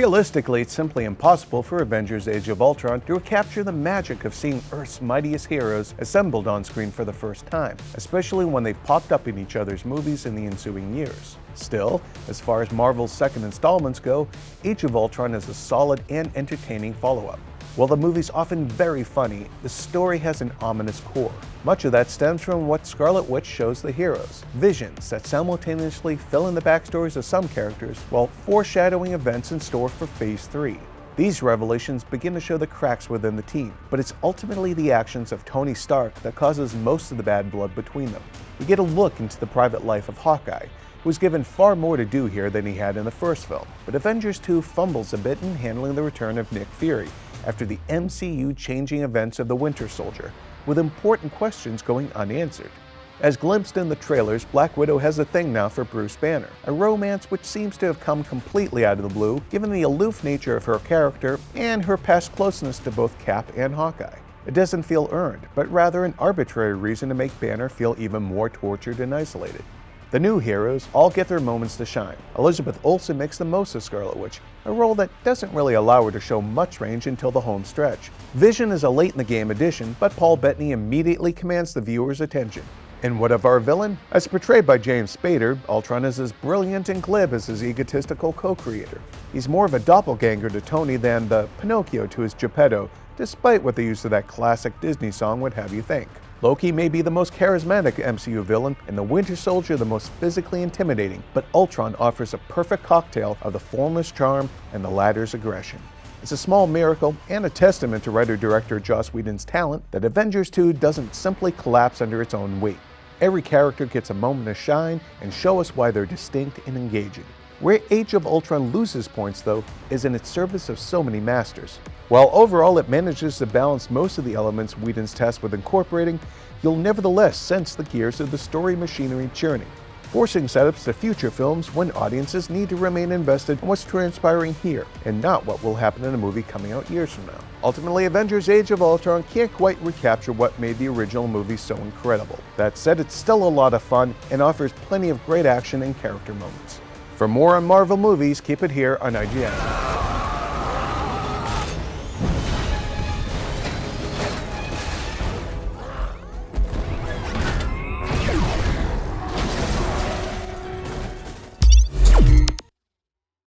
Realistically, it's simply impossible for Avengers Age of Ultron to recapture the magic of seeing Earth's mightiest heroes assembled on screen for the first time, especially when they've popped up in each other's movies in the ensuing years. Still, as far as Marvel's second installments go, Age of Ultron is a solid and entertaining follow-up. While the movie's often very funny, the story has an ominous core. Much of that stems from what Scarlet Witch shows the heroes, visions that simultaneously fill in the backstories of some characters while foreshadowing events in store for Phase 3. These revelations begin to show the cracks within the team, but it's ultimately the actions of Tony Stark that causes most of the bad blood between them. We get a look into the private life of Hawkeye, who was given far more to do here than he had in the first film, but Avengers 2 fumbles a bit in handling the return of Nick Fury after the MCU changing events of the Winter Soldier, with important questions going unanswered. As glimpsed in the trailers, Black Widow has a thing now for Bruce Banner, a romance which seems to have come completely out of the blue given the aloof nature of her character and her past closeness to both Cap and Hawkeye. It doesn't feel earned, but rather an arbitrary reason to make Banner feel even more tortured and isolated. The new heroes all get their moments to shine. Elizabeth Olsen makes the most of Scarlet Witch, a role that doesn't really allow her to show much range until the home stretch. Vision is a late-in-the-game addition, but Paul Bettany immediately commands the viewer's attention. And what of our villain? As portrayed by James Spader, Ultron is as brilliant and glib as his egotistical co-creator. He's more of a doppelganger to Tony than the Pinocchio to his Geppetto, despite what the use of that classic Disney song would have you think. Loki may be the most charismatic MCU villain, and the Winter Soldier the most physically intimidating, but Ultron offers a perfect cocktail of the former's charm and the latter's aggression. It's a small miracle and a testament to writer-director Joss Whedon's talent that Avengers 2 doesn't simply collapse under its own weight. Every character gets a moment to shine and show us why they're distinct and engaging. Where Age of Ultron loses points, though, is in its service of so many masters. While overall it manages to balance most of the elements Whedon's tasked with incorporating, you'll nevertheless sense the gears of the story machinery churning, forcing setups to future films when audiences need to remain invested in what's transpiring here and not what will happen in a movie coming out years from now. Ultimately, Avengers Age of Ultron can't quite recapture what made the original movie so incredible. That said, it's still a lot of fun and offers plenty of great action and character moments. For more on Marvel movies, keep it here on IGN.